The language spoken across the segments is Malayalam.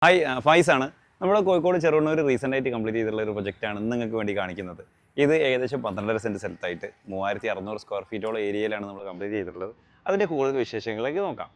ഹായ് ഫായിസാണ്. നമ്മുടെ കോഴിക്കോട് ചെറുവണ്ണൂർ റീസെൻ്റ് ആയിട്ട് കംപ്ലീറ്റ് ചെയ്തിട്ടുള്ള ഒരു പ്രൊജക്റ്റാണ് ഇന്ന് നിങ്ങൾക്ക് വേണ്ടി കാണിക്കുന്നത്. ഇത് ഏകദേശം 12.5 സെൻറ്റ് സ്ഥലത്തായിട്ട് 3600 സ്ക്വയർ ഫീറ്റോളം ഏരിയയിലാണ് നമ്മൾ കംപ്ലീറ്റ് ചെയ്തിട്ടുള്ളത്. അതിൻ്റെ കൂടുതൽ വിശേഷങ്ങളിലേക്ക് നോക്കാം.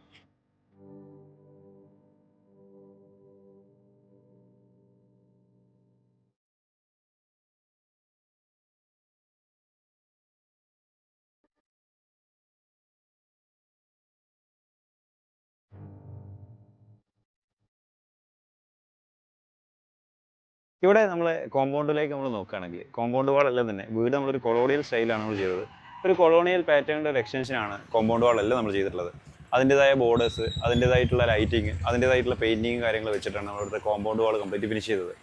ഇവിടെ നമ്മൾ കോമ്പൗണ്ടിലേക്ക് നമ്മൾ നോക്കുകയാണെങ്കിൽ കോമ്പൗണ്ട് വാളെല്ലാം തന്നെ വീട് നമ്മളൊരു കൊളോണിയൽ സ്റ്റൈലാണ് നമ്മൾ ചെയ്തത്. ഒരു കൊളോണിയൽ പാറ്റേണിൻ്റെ ഒരു എക്സ്റ്റൻഷനാണ് കോമ്പൗണ്ട് വാളെല്ലാം നമ്മൾ ചെയ്തിട്ടുള്ളത്. അതിൻ്റേതായ ബോർഡേഴ്സ്, അതിൻ്റേതായിട്ടുള്ള ലൈറ്റിങ്, അതിൻ്റേതായിട്ടുള്ള പെയിൻറ്റിങ് കാര്യങ്ങൾ വെച്ചിട്ടാണ് നമ്മളിവിടുത്തെ കോമ്പൗണ്ട് വാൾ കംപ്ലീറ്റ് ഫിനിഷ് ചെയ്തത്.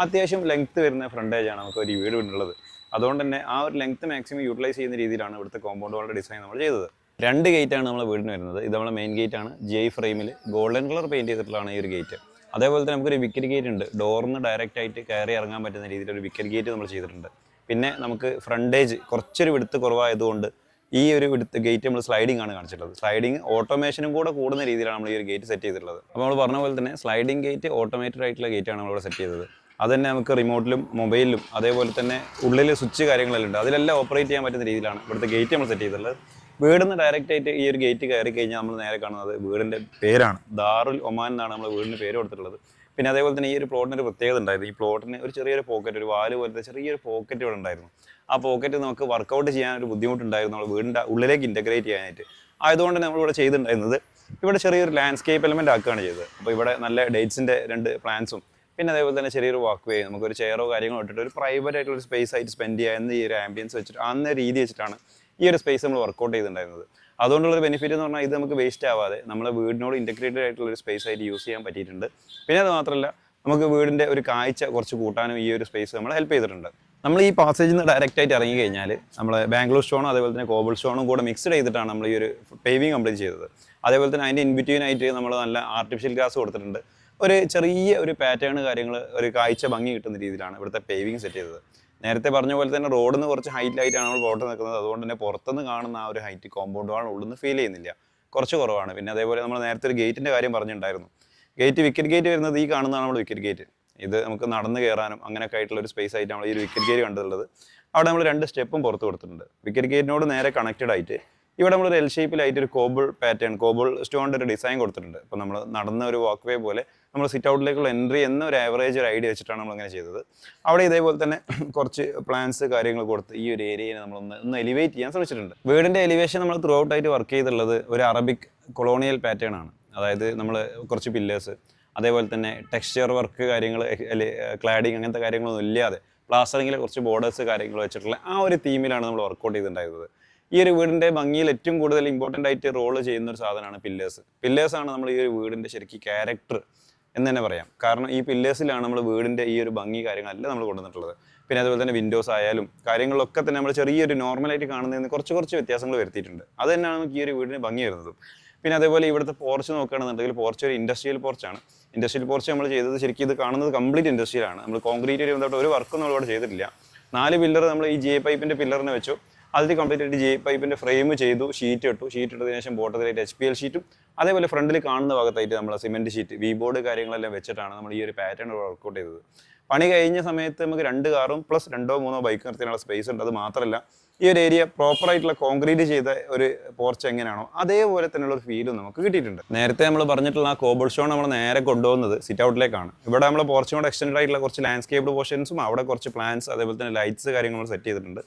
അത്യാവശ്യം ലെങ്ത്ത് വരുന്ന ഫ്രണ്ടേജാണ് നമുക്ക് ഒരു വീട് വീടുള്ളത്. അതുകൊണ്ട് തന്നെ ആ ഒരു ലെങ്ത്ത് മാക്സിമം യൂട്ടിലൈസ് ചെയ്യുന്ന രീതിയിലാണ് ഇവിടുത്തെ കോമ്പൗണ്ട് വാളിൻ്റെ ഡിസൈൻ നമ്മൾ ചെയ്തത്. 2 ഗേറ്റാണ് നമ്മൾ വീടിന് വരുന്നത്. ഇത് നമ്മുടെ മെയിൻ ഗേറ്റ് ആണ്. GI ഫ്രെയിമിൽ ഗോൾഡൻ കളർ പെയിൻറ്റ് ചെയ്തിട്ടുള്ളതാണ് ഈ ഒരു ഗേറ്റ്. അതേപോലെ തന്നെ നമുക്കൊരു വിക്കറ്റ് ഗേറ്റ് ഉണ്ട്. ഡോറിന് ഡയറക്റ്റ് ആയിട്ട് കയറി ഇറങ്ങാൻ പറ്റുന്ന രീതിയിൽ ഒരു വിക്കറ്റ് ഗേറ്റ് നമ്മൾ ചെയ്തിട്ടുണ്ട്. പിന്നെ നമുക്ക് ഫ്രണ്ടേജ് കുറച്ചൊരു വിടുത്ത് കുറവായതുകൊണ്ട് ഈ ഒരു വിടുത്ത് ഗേറ്റ് നമ്മൾ സ്ലൈഡിംഗ് ആണ് കാണിച്ചിട്ടുള്ളത്. സ്ലൈഡിങ് ഓട്ടോമേഷനും കൂടെ കൂടുന്ന രീതിയിലാണ് നമ്മൾ ഈ ഒരു ഗേറ്റ് സെറ്റ് ചെയ്തിട്ടുള്ളത്. അപ്പോൾ നമ്മൾ പറഞ്ഞ പോലെ തന്നെ സ്ലൈഡിംഗ് ഗേറ്റ് ഓട്ടോമേറ്റഡ് ആയിട്ടുള്ള ഗേറ്റാണ് നമ്മളിവിടെ സെറ്റ് ചെയ്തത്. അത് തന്നെ നമുക്ക് റിമോട്ടിലും മൊബൈലിലും അതേപോലെ തന്നെ ഉള്ളിൽ സ്വിച്ച് കാര്യങ്ങളെല്ലാം ഉണ്ട്. അതിലെല്ലാം ഓപ്പറേറ്റ് ചെയ്യാൻ പറ്റുന്ന രീതിയിലാണ് ഇവിടുത്തെ ഗേറ്റ് നമ്മൾ സെറ്റ് ചെയ്തിട്ടുള്ളത്. വീടിന്ന് ഡയറക്റ്റ് ആയിട്ട് ഈ ഒരു ഗേറ്റ് കയറി കഴിഞ്ഞാൽ നമ്മൾ നേരെ കാണുന്നത് വീടിൻ്റെ പേരാണ്. ദാറുൽ ഒമാൻ എന്നാണ് നമ്മൾ വീടിന് പേര് കൊടുത്തിട്ടുള്ളത്. പിന്നെ അതേപോലെ തന്നെ ഈ ഒരു പ്ലോട്ടിന് ഒരു പ്രത്യേകത ഉണ്ടായിരുന്നു. ഈ പ്ലോട്ടിന് ഒരു ചെറിയൊരു പോക്കറ്റ്, ഒരു വാല് പോലത്തെ ചെറിയൊരു പോക്കറ്റ് ഇവിടെ ഉണ്ടായിരുന്നു. ആ പോക്കറ്റ് നമുക്ക് വർക്കൗട്ട് ചെയ്യാൻ ഒരു ബുദ്ധിമുട്ടുണ്ടായിരുന്നു നമ്മൾ വീടിൻ്റെ ഉള്ളിലേക്ക് ഇൻറ്റഗ്രേറ്റ് ചെയ്യാനായിട്ട്. ആയതുകൊണ്ട് നമ്മളിവിടെ ചെയ്തിട്ടുണ്ടായിരുന്നത് ഇവിടെ ചെറിയൊരു ലാൻഡ്സ്കേപ്പ് എലമെൻ്റ് ആക്കുകയാണ് ചെയ്തത്. അപ്പോൾ ഇവിടെ നല്ല ഡേറ്റ്സിൻ്റെ 2 പ്ലാന്റ്സും പിന്നെ അതേപോലെ തന്നെ ചെറിയൊരു വാക്ക് വേ, നമുക്കൊരു ചെയറോ കാര്യങ്ങളോ ഇട്ടിട്ട് ഒരു പ്രൈവറ്റ് ആയിട്ടുള്ള ഒരു സ്പേസ് ആയിട്ട് സ്പെൻഡ് ചെയ്യാവുന്ന ഈ ഒരു ആംബിയൻസ് വെച്ചിട്ട് അന്ന രീതി വെച്ചിട്ടാണ് ഈ ഒരു സ്പേസ് നമ്മൾ വർക്കൗട്ട് ചെയ്തിട്ടുണ്ടായിരുന്നത്. അതുകൊണ്ടുള്ളൊരു ബെനിഫിറ്റ് എന്ന് പറഞ്ഞാൽ ഇത് നമുക്ക് വേസ്റ്റ് ആവാതെ നമ്മളെ വീടിനോട് ഇൻറ്റഗ്രേറ്റഡ് ആയിട്ടുള്ള ഒരു സ്പേസ് ആയിട്ട് യൂസ് ചെയ്യാൻ പറ്റിയിട്ടുണ്ട്. പിന്നെ അത് മാത്രമല്ല നമുക്ക് വീടിൻ്റെ ഒരു കാഴ്ച കുറച്ച് കൂട്ടാനും ഈ ഒരു സ്പേസ് നമ്മളെ ഹെൽപ്പ് ചെയ്തിട്ടുണ്ട്. നമ്മൾ ഈ പാസേജിൽ നിന്ന് ഡയറക്റ്റ് ആയിട്ട് ഇറങ്ങി കഴിഞ്ഞാൽ നമ്മൾ ബാംഗ്ലൂർ സ്റ്റോണും അതേപോലെ തന്നെ കോബിൾ സ്റ്റോണും കൂടെ മിക്സ്ഡ് ചെയ്തിട്ടാണ് നമ്മൾ ഈ ഒരു പേവിങ് കംപ്ലീറ്റ് ചെയ്തത്. അതേപോലെ തന്നെ അതിൻ്റെ ഇൻബിറ്റ്വീൻ ആയിട്ട് നമ്മൾ നല്ല ആർട്ടിഫിഷ്യൽ ഗ്രാസ് കൊടുത്തിട്ടുണ്ട്. ഒരു ചെറിയ ഒരു പാറ്റേൺ കാര്യങ്ങൾ ഒരു കാഴ്ച ഭംഗി കിട്ടുന്ന രീതിയിലാണ് ഇവിടുത്തെ പേവിങ് സെറ്റ് ചെയ്തത്. നേരത്തെ പറഞ്ഞ പോലെ തന്നെ റോഡിൽ നിന്ന് കുറച്ച് ഹൈറ്റിലായിട്ടാണ് നമ്മൾ പ്ലോട്ട് നിൽക്കുന്നത്. അതുകൊണ്ട് തന്നെ പുറത്തുനിന്ന് കാണുന്ന ആ ഒരു ഹൈറ്റ് കോമ്പൗണ്ട് വാൾ ഉള്ളിൽ നിന്ന് ഫീൽ ചെയ്യുന്നില്ല, കുറച്ച് കുറവാണ്. പിന്നെ അതേപോലെ നമ്മൾ നേരത്തെ ഒരു ഗേറ്റിൻ്റെ കാര്യം പറഞ്ഞിട്ടുണ്ടായിരുന്നു. വിക്കറ്റ് ഗേറ്റ് വരുന്നത് ഈ കാണുന്നതാണ് നമ്മൾ വിക്കറ്റ് ഗേറ്റ്. ഇത് നമുക്ക് നടന്ന് കയറാനും അങ്ങനെയൊക്കെ ആയിട്ടുള്ള ഒരു സ്പേസ് ആയിട്ട് നമ്മൾ ഈ ഒരു വിക്കറ്റ് ഗേറ്റ് കണ്ടിട്ടുള്ളത്. അവിടെ നമ്മൾ 2 സ്റ്റെപ്പും പുറത്ത് കൊടുത്തിട്ടുണ്ട്. വിക്കറ്റ് ഗേറ്റിനോട് നേരെ കണക്റ്റഡ് ആയിട്ട് ഇവിടെ നമ്മളൊരു എൽ ഷേപ്പിലായിട്ട് ഒരു കോബിൾ പാറ്റേൺ, കോബിൾ സ്റ്റോണിൻ്റെ ഒരു ഡിസൈൻ കൊടുത്തിട്ടുണ്ട്. അപ്പോൾ നമ്മൾ നടന്ന ഒരു വാക്ക് വേ പോലെ നമ്മൾ സിറ്റ് ഔട്ടിലേക്കുള്ള എൻട്രി എന്ന ഒരു ആവറേജ് ഒരു ഐഡിയ വെച്ചിട്ടാണ് നമ്മളങ്ങനെ ചെയ്തത്. അവിടെ ഇതേപോലെ തന്നെ കുറച്ച് പ്ലാൻസ് കാര്യങ്ങൾ കൊടുത്ത് ഈ ഒരു ഏരിയയെ നമ്മളൊന്ന് എലിവേറ്റ് ചെയ്യാൻ ശ്രമിച്ചിട്ടുണ്ട്. വീടിൻ്റെ എലിവേഷൻ നമ്മൾ ത്രൂ ഔട്ട് ആയിട്ട് വർക്ക് ചെയ്തിട്ടുള്ളത് ഒരു അറബിക് കൊളോണിയൽ പാറ്റേൺ ആണ്. അതായത് നമ്മൾ കുറച്ച് പില്ലേഴ്സ്, അതേപോലെ തന്നെ ടെക്സ്ചർ വർക്ക് കാര്യങ്ങൾ, ക്ലാഡിങ് അങ്ങനത്തെ കാര്യങ്ങളൊന്നും ഇല്ലാതെ പ്ലാസ്റ്ററിങ്ങിലെ കുറച്ച് ബോർഡേഴ്സ് കാര്യങ്ങൾ വെച്ചിട്ടുള്ള ആ ഒരു തീമിലാണ് നമ്മൾ വർക്കൗട്ട് ചെയ്തിട്ടുണ്ടായിരുന്നത്. ഈ ഒരു വീടിൻ്റെ ഭംഗിയിൽ ഏറ്റവും കൂടുതൽ ഇമ്പോർട്ടൻ്റ് ആയിട്ട് റോള് ചെയ്യുന്ന ഒരു സാധനമാണ് പില്ലേഴ്സ്. പില്ലേഴ്സാണ് നമ്മൾ ഈ ഒരു വീടിൻ്റെ ശരിക്കും ക്യാരക്ടർ എന്ന് തന്നെ പറയാം. കാരണം ഈ പില്ലേഴ്സിലാണ് നമ്മൾ വീടിൻ്റെ ഈ ഒരു ഭംഗി കാര്യങ്ങളെല്ലാം നമ്മൾ കൊണ്ടുവന്നിട്ടുള്ളത്. പിന്നെ അതുപോലെ തന്നെ വിൻഡോസ് ആയാലും കാര്യങ്ങളിലൊക്കെ തന്നെ നമ്മൾ ചെറിയൊരു നോർമലായിട്ട് കാണുന്നതിന് കുറച്ച് വ്യത്യാസങ്ങൾ വരുത്തിയിട്ടുണ്ട്. അത് തന്നെയാണ് നമുക്ക് ഈ ഒരു വീടിന് ഭംഗി വരുന്നത്. പിന്നെ അതേപോലെ ഇവിടുത്തെ പോർച്ച് നോക്കുകയാണെന്നുണ്ടെങ്കിൽ പോർച്ച് ഒരു ഇൻഡസ്ട്രിയൽ പോർച്ചാണ്. ഇൻഡസ്ട്രിയൽ പോർച്ച് നമ്മൾ ചെയ്തത് ശരിക്കും ഇത് കാണുന്നത് കംപ്ലീറ്റ് ഇൻഡസ്ട്രിയിലാണ്. നമ്മൾ കോൺക്രീറ്റ് ബന്ധപ്പെട്ട് ഒരു വർക്കും നമ്മളിവിടെ ചെയ്തിട്ടില്ല. 4 പില്ലർ നമ്മൾ ഈ GI പൈപ്പിൻ്റെ പില്ലറിനെ വെച്ചു. അതിൽ കംപ്ലീറ്റ് ആയിട്ട് GI പൈപ്പിൻ്റെ ഫ്രെയിം ചെയ്തു, ഷീറ്റ് ഇട്ടതിന് ശേഷം ബോട്ടത്തിലായിട്ട് HPL ഷീറ്റും അതേപോലെ ഫ്രണ്ടിൽ കാണുന്ന ഭാഗത്തായിട്ട് നമ്മൾ സിമെൻറ്റ് ഷീറ്റ്, വീബോർഡ് കാര്യങ്ങളെല്ലാം വെച്ചിട്ടാണ് നമ്മൾ ഈ ഒരു പാറ്റേൺ വർക്കൗട്ട് ചെയ്തത്. പണി കഴിഞ്ഞ സമയത്ത് നമുക്ക് 2 കാറും പ്ലസ് 2-3 ബൈക്ക് നിർത്താനുള്ള സ്പേസ് ഉണ്ട്. അത് മാത്രമല്ല ഈ ഒരു ഏരിയ പ്രോപ്പറായിട്ടുള്ള കോൺക്രീറ്റ് ചെയ്ത ഒരു പോർച്ച് എങ്ങനെയാണോ അതേപോലെ തന്നെയുള്ള ഒരു ഫീലും നമുക്ക് കിട്ടിയിട്ടുണ്ട്. നേരത്തെ നമ്മൾ പറഞ്ഞിട്ടുള്ള ആ കോബിൾ സ്റ്റോൺ നമ്മൾ നേരെ കൊണ്ടുപോകുന്നത് സിറ്റ് ഔട്ടിലേക്കാണ്. ഇവിടെ നമ്മൾ പോർച്ചും കൂടെ എക്സ്റ്റൻഡ് ആയിട്ടുള്ള കുറച്ച് ലാൻഡ്സ്കേപ്ഡ് പോർഷൻസും അവിടെ കുറച്ച് പ്ലാന്റ്സ് അതേപോലെ തന്നെ ലൈറ്റ്സ് കാര്യങ്ങൾ സെറ്റ് ചെയ്തിട്ടുണ്ട്.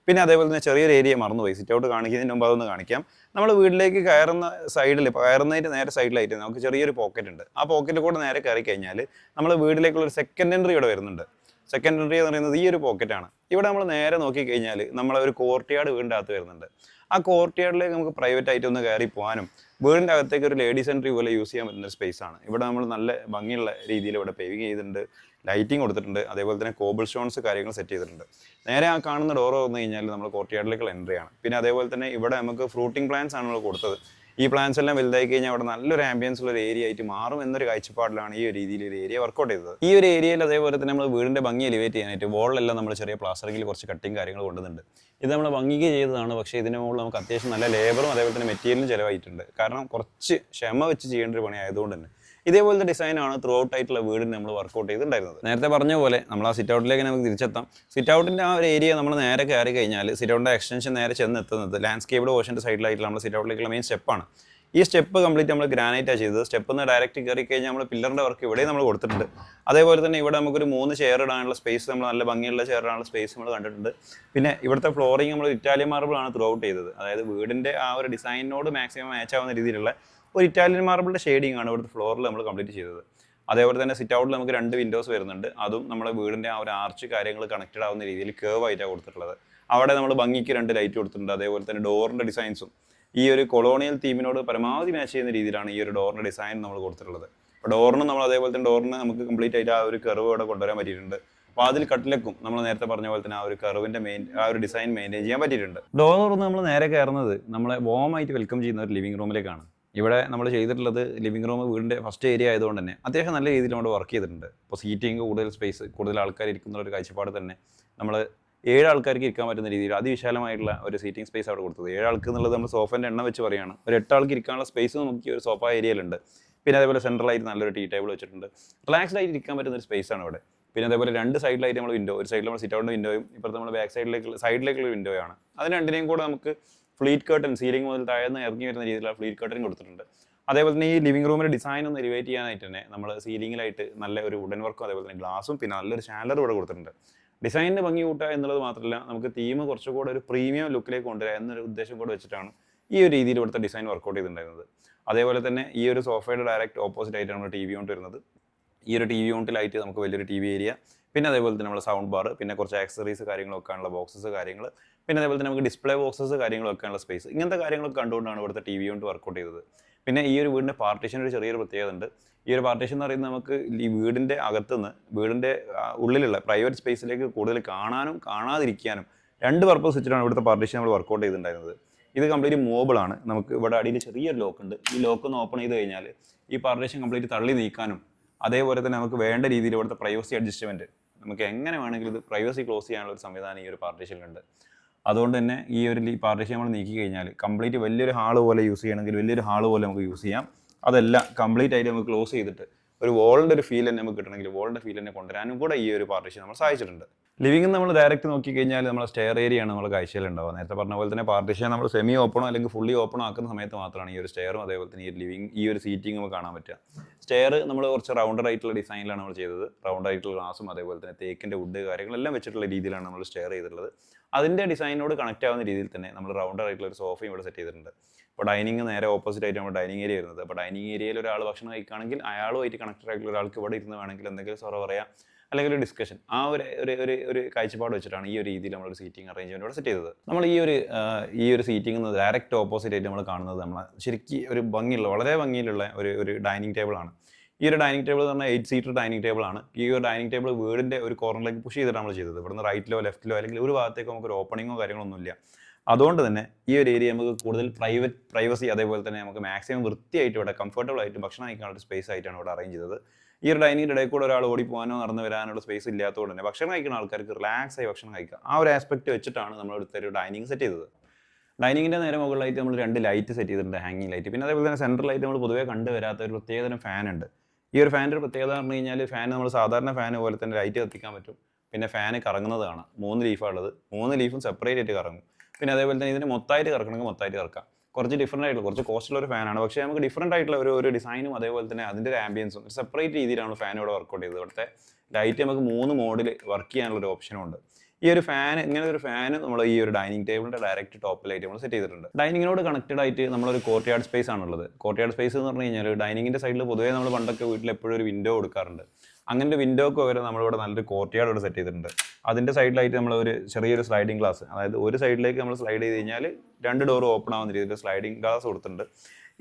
പിന്നെ അതേപോലെ തന്നെ ചെറിയൊരു ഏരിയ മറന്നുപോയി, സിറ്റ് ഔട്ട് കാണിക്കുന്നതിന് മുമ്പ് അതൊന്ന് കാണിക്കാം. നമ്മൾ വീട്ടിലേക്ക് കയറുന്നതിൻ്റെ നേരെ സൈഡിലായിട്ട് നമുക്ക് ചെറിയൊരു പോക്കറ്റ് ഉണ്ട്. ആ പോക്കറ്റിൽ കൂടെ നേരെ കയറി കഴിഞ്ഞാൽ നമ്മൾ വീട്ടിലേക്കുള്ള ഒരു സെക്കൻഡ് എൻട്രി ഇവിടെ വരുന്നുണ്ട്. സെക്കൻഡ് എൻട്രി എന്ന് പറയുന്നത് ഈ ഒരു പോക്കറ്റാണ്. ഇവിടെ നമ്മൾ നേരെ നോക്കിക്കഴിഞ്ഞാൽ നമ്മളെ ഒരു കോർട്ട്യാർഡ് വീടിൻ്റെ അകത്ത് വരുന്നുണ്ട്. ആ കോർട്ട്യാർഡിലേക്ക് നമുക്ക് പ്രൈവറ്റ് ആയിട്ട് ഒന്ന് കയറി പോകാനും വീടിൻ്റെ അകത്തേക്ക് ഒരു ലേഡീസ് എൻട്രി പോലെ യൂസ് ചെയ്യാൻ പറ്റുന്ന ഒരു സ്പേസ് ആണ്. ഇവിടെ നമ്മൾ നല്ല ഭംഗിയുള്ള രീതിയിൽ ഇവിടെ പേവിങ് ചെയ്തിട്ടുണ്ട്, ലൈറ്റിംഗ് കൊടുത്തിട്ടുണ്ട്, അതേപോലെ തന്നെ കോബിൾ സ്റ്റോൺസ് കാര്യങ്ങൾ സെറ്റ് ചെയ്തിട്ടുണ്ട്. നേരെ ആ കാണുന്ന ഡോറ് വന്നു കഴിഞ്ഞാൽ നമ്മൾ കോർട്ട്യാർഡിലേക്കുള്ള എൻട്രി ആണ്. പിന്നെ അതേപോലെ തന്നെ ഇവിടെ നമുക്ക് ഫ്രൂട്ടിംഗ് പ്ലാന്റ്സ് ആണ് നമ്മൾ കൊടുത്തത്. ഈ പ്ലാന്റ്സ് എല്ലാം വലുതായി കഴിഞ്ഞാൽ അവിടെ നല്ലൊരു ആംബിയൻസ് ഉള്ള ഒരു ഏരിയ ആയിട്ട് മാറും എന്നൊരു കാഴ്ചപ്പാടിലാണ് ഈ ഒരു രീതിയിൽ ഒരു ഏരിയ വർക്കൗട്ട് ചെയ്തത്. ഈ ഒരു ഏരിയയിൽ അതേപോലെ തന്നെ നമ്മൾ വീടിൻ്റെ ഭംഗി എലിവേറ്റ് ചെയ്യാനായിട്ട് വോളിലെല്ലാം നമ്മൾ ചെറിയ പ്ലാസ്റ്ററിങ്ങിൽ കുറച്ച് കട്ടിങ് കാര്യങ്ങൾ കൊണ്ടുവന്നുണ്ട്. ഇത് നമ്മൾ ഭംഗിക്ക് ചെയ്തതാണ്. പക്ഷേ ഇതിന് മുകളിൽ നമുക്ക് അത്യാവശ്യം നല്ല ലേബറും അതേപോലെ തന്നെ മെറ്റീരിയലും ചിലവായിട്ടുണ്ട്. കാരണം കുറച്ച് ക്ഷമ വെച്ച് ചെയ്യേണ്ട ഒരു പണി ആയതുകൊണ്ട് തന്നെ ഇതേപോലത്തെ ഡിസൈനാണ് ത്രൂ ഔട്ട് ആയിട്ടുള്ള വീടിന് നമ്മൾ വർക്കൗട്ട് ചെയ്തിട്ടുണ്ടായിരുന്നത്. നേരത്തെ പറഞ്ഞ പോലെ നമ്മൾ ആ സിറ്റ് ഔട്ടിലേക്ക് നമുക്ക് തിരിച്ചെത്താം. സിറ്റ് ഔട്ടിൻ്റെ ആ ഒരു ഏരിയ നമ്മൾ നേരെ കയറി കഴിഞ്ഞാൽ സിറ്റ് ഔട്ടിൻ്റെ എക്സ്റ്റൻഷൻ നേരെ ചെന്ന് എത്തുന്നത് ലാൻഡ്സ്കേപ്ഡ് ഓഷൻ്റെ സൈഡിലായിട്ടുള്ള നമ്മൾ സിറ്റ് ഔട്ടിലേക്കുള്ള മെയിൻ സ്റ്റെപ്പാണ്. ഈ സ്റ്റെപ്പ് കംപ്ലീറ്റ് നമ്മൾ ഗ്രാനൈറ്റാണ് ചെയ്തത്. സ്റ്റെപ്പ് നിന്ന് ഡയറക്റ്റ് കയറി കഴിഞ്ഞാൽ നമ്മൾ പില്ലറിൻ്റെ വർക്ക് ഇവിടെ നമ്മൾ കൊടുത്തിട്ടുണ്ട്. അതേപോലെ തന്നെ ഇവിടെ നമുക്കൊരു 3 ചെയർ ഇടാനുള്ള സ്പേസ്, നമ്മൾ നല്ല ഭംഗിയുള്ള ചെയർ ഇടാനുള്ള സ്പേസ് നമ്മൾ കണ്ടിട്ടുണ്ട്. പിന്നെ ഇവിടുത്തെ ഫ്ലോറിങ് നമ്മൾ ഇറ്റാലിയൻ മാർബിളാണ് ത്രൂ ഔട്ട് ചെയ്തത്. അതായത് വീടിൻ്റെ ആ ഒരു ഡിസൈനിനോട് മാക്സിമം മാച്ച് ആവുന്ന രീതിയിലുള്ള ഒരു ഇറ്റാലിയൻ മാർബിളിൻ്റെ ഷെയ്ഡിങ് ആണ് ഇവിടുത്തെ ഫ്ലോറിൽ നമ്മൾ കംപ്ലീറ്റ് ചെയ്തത്. അതേപോലെ തന്നെ സിറ്റ് ഔട്ടിൽ നമുക്ക് 2 വിൻഡോസ് വരുന്നുണ്ട്. അതും നമ്മുടെ വീടിൻ്റെ ആ ഒരു ആർച്ച് കാര്യങ്ങൾ കണക്റ്റഡ് ആവുന്ന രീതിയിൽ കേർവ് ആയിട്ടാണ് കൊടുത്തിട്ടുള്ളത്. അവിടെ നമ്മൾ ഭംഗിക്ക് 2 ലൈറ്റ് കൊടുത്തിട്ടുണ്ട്. അതേപോലെ തന്നെ ഡോറിൻ്റെ ഡിസൈൻസും ഈ ഒരു കൊളോണിയൽ തീമിനോട് പരമാവധി മാച്ച് ചെയ്യുന്ന രീതിയിലാണ് ഈ ഒരു ഡോറിൻ്റെ ഡിസൈൻ നമ്മൾ കൊടുത്തിട്ടുള്ളത്. അപ്പോൾ ഡോറിന് നമ്മൾ അതേപോലെ തന്നെ ഡോറിന് നമുക്ക് കംപ്ലീറ്റ് ആയിട്ട് ആ ഒരു കർവ് ഇവിടെ കൊണ്ടുവരാൻ പറ്റിയിട്ടുണ്ട്. വാതിൽ കട്ടിലേക്കും നമ്മൾ നേരത്തെ പറഞ്ഞ പോലെ തന്നെ ആ ഒരു കർവിൻ്റെ ആ ഒരു ഡിസൈൻ മെയിൻറ്റെയിൻ ചെയ്യാൻ പറ്റിയിട്ടുണ്ട്. ഡോർ തുറന്ന് നമ്മൾ നേരെ കയറുന്നത് നമ്മളെ വാമായിട്ട് വെൽക്കം ചെയ്യുന്ന ഒരു ലിവിംഗ് റൂമിലേക്കാണ്. ഇവിടെ നമ്മൾ ചെയ്തിട്ടുള്ളത് ലിവിംഗ് റൂം വീടിൻ്റെ ഫസ്റ്റ് ഏരിയ ആയതുകൊണ്ട് തന്നെ അത്യാവശ്യം നല്ല രീതിയിൽ നമ്മൾ വർക്ക് ചെയ്തിട്ടുണ്ട്. ഇപ്പോൾ സീറ്റിംഗ്, കൂടുതൽ സ്പേസ്, കൂടുതൽ ആൾക്കാർ ഇരിക്കുന്ന ഒരു കാഴ്ചപ്പാട് തന്നെ നമ്മൾ 7 ആൾക്കാർക്ക് ഇരിക്കാൻ പറ്റുന്ന രീതിയിൽ അതിവിശാലമായിട്ടുള്ള ഒരു സീറ്റിംഗ് സ്പേസ് അവിടെ കൊടുത്തത്. 7 ആൾക്ക് എന്നുള്ളത് നമ്മൾ സോഫേൻ്റെ എണ്ണം വെച്ച് പറയുകയാണ്. ഒരു 8 ആൾക്ക് ഇരിക്കാനുള്ള സ്പേസ് നമുക്ക് ഒരു സോഫ ഏരിയയിലുണ്ട്. പിന്നെ അതേപോലെ സെൻട്രലായിട്ട് നല്ലൊരു ടീ ടേബിൾ വെച്ചിട്ടുണ്ട്. റിലാക്സ്ഡ് ആയിട്ട് ഇരിക്കാൻ പറ്റുന്ന ഒരു സ്പേസാണ് ഇവിടെ. പിന്നെ അതേപോലെ 2 സൈഡിലായിട്ട് നമ്മൾ വിൻഡോ, ഒരു സൈഡിൽ നമ്മൾ സിറ്റ് ഔട്ടിൻ്റെ വിൻഡോയും ഇപ്പോഴത്തെ നമ്മൾ ബാക്ക് സൈഡിലേക്കുള്ള വിൻഡോയാണ്. അതിന് രണ്ടിനെയും കൂടെ നമുക്ക് ഫ്ലീറ്റ് കർട്ടൻ, സീലിംഗ് മുതൽ താഴ്ന്ന് ഇറങ്ങി വരുന്ന രീതിയിലുള്ള ഫ്ലീറ്റ് കർട്ടൻ കൊടുത്തിട്ടുണ്ട്. അതേപോലെ തന്നെ ഈ ലിവിംഗ് റൂമിൻ്റെ ഡിസൈൻ ഒന്ന് എലിവേറ്റ് ചെയ്യാനായിട്ട് തന്നെ നമ്മൾ സീലിംഗിലായിട്ട് നല്ല ഒരു വുഡൻ വർക്കും അതേപോലെ തന്നെ ഗ്ലാസും പിന്നെ നല്ലൊരു ഷാൻഡറും ഇവിടെ കൊടുത്തിട്ടുണ്ട്. ഡിസൈനിൻ്റെ ഭംഗി കൂട്ടുക എന്നുള്ളത് മാത്രമല്ല, നമുക്ക് തീം കുറച്ചുകൂടെ ഒരു പ്രീമിയം ലുക്കിലേക്ക് കൊണ്ടുവരിക എന്നൊരു ഉദ്ദേശം കൂടെ വെച്ചിട്ടാണ് ഈ ഒരു രീതിയിൽ ഇവിടുത്തെ ഡിസൈൻ വർക്കൗട്ട് ചെയ്തിട്ടുണ്ടായിരുന്നത്. അതേപോലെ തന്നെ ഈ ഒരു സോഫയുടെ ഡയറക്റ്റ് ഓപ്പോസിറ്റ് ആയിട്ടാണ് നമ്മൾ TV യൂണിറ്റ് വരുന്നത്. ഈ ഒരു TV യൂണിറ്റിലായിട്ട് നമുക്ക് വലിയൊരു TV ഏരിയ, പിന്നെ അതേപോലെ തന്നെ നമ്മൾ സൗണ്ട് ബാർ, പിന്നെ കുറച്ച് ആക്സസറീസ് കാര്യങ്ങളൊക്കെ ഉള്ള ബോക്സസ് കാര്യങ്ങൾ, പിന്നെ അതേപോലെ തന്നെ നമുക്ക് ഡിസ്പ്ലേ ബോക്സസ് കാര്യങ്ങളൊക്കെ ഉള്ള സ്പേസ്, ഇങ്ങനത്തെ കാര്യങ്ങളൊക്കെ കണ്ടുകൊണ്ടാണ് ഇവിടുത്തെ TV യൂണിറ്റ് വർക്കൗട്ട് ചെയ്തത്. പിന്നെ ഈ ഒരു വീടിൻ്റെ പാർട്ടീഷൻ ഒരു ചെറിയൊരു പ്രത്യേകത ഉണ്ട്. ഈ ഒരു പാർട്ടീഷൻ എന്ന് പറയുന്നത് നമുക്ക് ഈ വീടിൻ്റെ അകത്തുനിന്ന് വീടിൻ്റെ ഉള്ളിലുള്ള പ്രൈവറ്റ് സ്പേസിലേക്ക് കൂടുതൽ കാണാനും കാണാതിരിക്കാനും 2 പർപ്പസ് വെച്ചിട്ടാണ് ഇവിടുത്തെ പാർട്ടീഷൻ നമ്മൾ വർക്കൗട്ട് ചെയ്തിട്ടുണ്ടായിരുന്നത്. ഇത് കംപ്ലീറ്റ് മൂവബിളാണ്. നമുക്ക് ഇവിടെ അടിയിൽ ചെറിയൊരു ലോക്ക് ഉണ്ട്. ഈ ലോക്ക് ഒന്ന് ഓപ്പൺ ചെയ്ത് കഴിഞ്ഞാൽ ഈ പാർട്ടീഷൻ കംപ്ലീറ്റ് തള്ളി നീക്കാനും അതേപോലെ തന്നെ നമുക്ക് വേണ്ട രീതിയിൽ ഇവിടുത്തെ പ്രൈവസി അഡ്ജസ്റ്റ്മെൻറ്റ്, നമുക്ക് എങ്ങനെ വേണമെങ്കിലും ഇത് പ്രൈവസി ക്ലോസ് ചെയ്യാനുള്ള ഒരു സംവിധാനം ഈ ഒരു പാർട്ടീഷനിലുണ്ട്. അതുകൊണ്ട് തന്നെ ഈ ഒരു പാർട്ടീഷൻ നമ്മൾ നീക്കി കഴിഞ്ഞാൽ കംപ്ലീറ്റ് വലിയൊരു ഹാള് പോലെ യൂസ് ചെയ്യണമെങ്കിൽ വലിയൊരു ഹാള് പോലെ നമുക്ക് യൂസ് ചെയ്യാം. അതെല്ലാം കംപ്ലീറ്റ് ആയിട്ട് നമുക്ക് ക്ലോസ് ചെയ്തിട്ട് ഒരു വോളിൻ്റെ ഒരു ഫീൽ തന്നെ നമുക്ക് കിട്ടണമെങ്കിൽ വോളിൻ്റെ ഫീൽ തന്നെ കൊണ്ടുവരാനും കൂടെ ഈ ഒരു പാർട്ടീഷൻ നമ്മൾ സഹായിച്ചിട്ടുണ്ട്. ലിവിംഗ് നമ്മൾ ഡയറക്റ്റ് നോക്കി കഴിഞ്ഞാൽ നമ്മൾ സ്റ്റെയർ ഏരിയയാണ് നമ്മൾ കാഴ്ചയിലുണ്ടാവുക. നേരത്തെ പറഞ്ഞ പോലെ തന്നെ പാർട്ടീഷൻ നമ്മൾ സെമി ഓപ്പണോ അല്ലെങ്കിൽ ഫുള്ളി ഓപ്പണോ ആക്കുന്ന സമയത്ത് മാത്രമാണ് ഈ ഒരു സ്റ്റെയറും അതേപോലെ തന്നെ ഈ ഒരു ലിവിംഗ് ഈ ഒരു സീറ്റിംഗ് നമുക്ക് കാണാൻ പറ്റുക. സ്റ്റെയർ നമ്മൾ കുറച്ച് റൗണ്ടഡ് ആയിട്ടുള്ള ഡിസൈനിലാണ് നമ്മൾ ചെയ്തത്. റൗണ്ട് ആയിട്ടുള്ള ഗ്ലാസും അതേപോലെ തന്നെ തേക്കിൻ്റെ വുഡ് കാര്യങ്ങളെല്ലാം വെച്ചിട്ടുള്ള രീതിയിലാണ് നമ്മൾ സ്റ്റെയർ ചെയ്തിട്ടുള്ളത്. അതിൻ്റെ ഡിസൈനോട് കണക്റ്റ് ആവുന്ന രീതിയിൽ തന്നെ നമ്മൾ റൗണ്ടഡ് ആയിട്ടുള്ള ഒരു സോഫയും ഇവിടെ സെറ്റ് ചെയ്തിട്ടുണ്ട്. ഇപ്പോൾ ഡൈനിങ് നേരെ ഓപ്പോസിറ്റ് ആയിട്ട് നമ്മൾ ഡൈനിങ് ഏരിയ വരുന്നത്. അപ്പോൾ ഡൈനിങ് ഏരിയയിൽ ഒരാൾ ഭക്ഷണം കഴിക്കുകയാണെങ്കിൽ അയാളുമായിട്ട് കണക്റ്റഡ് ആയിട്ടുള്ള ഒരാൾക്ക് ഇവിടെ ഇരുന്ന് വേണമെങ്കിൽ എന്തെങ്കിലും സൊറ പറയാം, അല്ലെങ്കിൽ ഒരു ഡിസ്കഷൻ, ആ ഒരു കാഴ്ചപ്പാട് വെച്ചിട്ടാണ് ഈ ഒരു രീതിയിൽ നമ്മളൊരു സീറ്റിംഗ് അറേഞ്ച്മെൻറ്റ് ഇവിടെ സെറ്റ് ചെയ്തത്. നമ്മൾ ഈ ഒരു സീറ്റിംഗ് ഡയറക്റ്റ് ഓപ്പോസിറ്റ് ആയിട്ട് നമ്മൾ കാണുന്നത് നമ്മൾ ശരിക്കും ഒരു ഭംഗിയുള്ള, വളരെ ഭംഗിയിലുള്ള ഒരു ഡൈനിങ് ടേബിളാണ്. ഈ ഒരു ഡൈനിങ് ടേബിൾ എന്ന് പറഞ്ഞാൽ 8 സീറ്റർ ഡൈനിങ് ടേബിളാണ്. ഈ ഒരു ഡൈനിങ് ടേബിൾ വീടിൻ്റെ ഒരു കോർണറിലേക്ക് പുഷ് ചെയ്തിട്ട് നമ്മൾ ചെയ്തത്. ഇവിടുന്ന് റൈറ്റിലോ ലെഫ്റ്റിലോ അല്ലെങ്കിൽ ഒരു ഭാഗത്തേക്കോ നമുക്കൊരു ഓപ്പണിങ്ങോ കാര്യങ്ങളൊന്നുമില്ല. അതുകൊണ്ട് തന്നെ ഈ ഒരു ഏരിയ നമുക്ക് കൂടുതൽ പ്രൈവസി അതേപോലെ തന്നെ നമുക്ക് മാക്സിമം വൃത്തിയായിട്ട് ഇവിടെ കംഫർട്ടബിൾ ആയിട്ട് ഭക്ഷണം കഴിക്കാനുള്ള സ്പേസ് ആയിട്ടാണ് ഇവിടെ അറേഞ്ച് ചെയ്തത്. ഈ ഒരു ഡൈനിങ്ങിൻ്റെ ഇടയിൽ കൂടെ ഒരാൾ ഓടിപ്പോകാനോ നടന്നു വരാനുള്ള സ്പേസ് ഇല്ലാത്തതുകൊണ്ട് തന്നെ ഭക്ഷണം കഴിക്കുന്ന ആൾക്കാർക്ക് റിലാക്സ് ആയി ഭക്ഷണം കഴിക്കുക, ആ ഒരു ആസ്പെക്ട് വെച്ചിട്ടാണ് നമ്മൾ ഇവിടുത്തെ ഒരു ഡൈനിങ് സെറ്റ് ചെയ്തത്. ഡൈനിങ്ങിൻ്റെ നേരെ മുകളിലായിട്ട് നമ്മൾ 2 ലൈറ്റ് സെറ്റ് ചെയ്തിട്ടുണ്ട്, ഹാങ്ങിങ് ലൈറ്റ്. പിന്നെ അതേപോലെ തന്നെ സെൻട്രലായിട്ട് നമ്മൾ പൊതുവേ കണ്ടുവരാത്ത ഒരു പ്രത്യേകതരം ഫാൻ ഉണ്ട്. ഈ ഒരു ഫാനിൻ്റെ ഒരു പ്രത്യേകത പറഞ്ഞു കഴിഞ്ഞാൽ ഫാൻ നമ്മൾ സാധാരണ ഫാൻ പോലെ തന്നെ ലൈറ്റ് കത്തിക്കാൻ പറ്റും. പിന്നെ ഫാന് കറങ്ങുന്നത് കാണാം. 3 ലീഫാണുള്ളത്. 3 ലീഫും സെപ്പറേറ്റ് ആയിട്ട് കറങ്ങും. പിന്നെ അതേപോലെ തന്നെ ഇതിന് മൊത്തമായിട്ട് കറക്കണമെങ്കിൽ മൊത്തമായിട്ട് കറക്കാം. കുറച്ച് ഡിഫറൻ്റ് ആയിട്ടുള്ള, കുറച്ച് കോസ്റ്റുള്ള ഒരു ഫാനാണ്. പക്ഷേ നമുക്ക് ഡിഫറൻ്റ് ആയിട്ടുള്ള ഒരു ഡിസൈനും അതേപോലെ തന്നെ അതിൻ്റെ ഒരു ആംബിയൻസും ഒരു സെപ്പറേറ്റ് രീതിയിലാണ് ഫാൻ ഇവിടെ വർക്കൗട്ട് ചെയ്തത്. ഇവിടുത്തെ ലൈറ്റ് നമുക്ക് 3 മോഡിൽ വർക്ക് ചെയ്യാനുള്ളൊരു ഓപ്ഷനും ഉണ്ട്. ഈ ഒരു ഫാൻ, ഇങ്ങനെ ഒരു ഫാൻ നമ്മൾ ഈ ഒരു ഡൈനിങ് ടേബിളിൻ്റെ ഡയറക്റ്റ് ടോപ്പിലായിട്ട് നമ്മൾ സെറ്റ് ചെയ്തിട്ടുണ്ട്. ഡൈനിങ്ങിനോട് കണക്റ്റഡ് ആയിട്ട് നമ്മളൊരു കോർട്ട്യാർഡ് സ്പേസ് ആണുള്ളത്. കോർട്ട്യാർഡ് സ്പേസ് എന്ന് പറഞ്ഞു കഴിഞ്ഞാൽ ഡൈനിങ്ങിൻ്റെ സൈഡിൽ പൊതുവേ നമ്മൾ പണ്ടൊക്കെ വീട്ടിൽ എപ്പോഴും ഒരു വിൻഡോ കൊടുക്കാറുണ്ട്. അങ്ങനെ വിൻഡോക്ക് പകരം നമ്മളിവിടെ നല്ലൊരു കോർട്ട്യാർഡ് ഇവിടെ സെറ്റ് ചെയ്തിട്ടുണ്ട്. അതിൻ്റെ സൈഡിലായിട്ട് നമ്മൾ ഒരു ചെറിയൊരു സ്ലൈഡിംഗ് ഗ്ലാസ്, അതായത് ഒരു സൈഡിലേക്ക് നമ്മൾ സ്ലൈഡ് ചെയ്ത് കഴിഞ്ഞാൽ 2 ഡോർ ഓപ്പൺ ആവുന്ന രീതിയിൽ സ്ലൈഡിംഗ് ഗ്ലാസ് കൊടുത്തിട്ടുണ്ട്.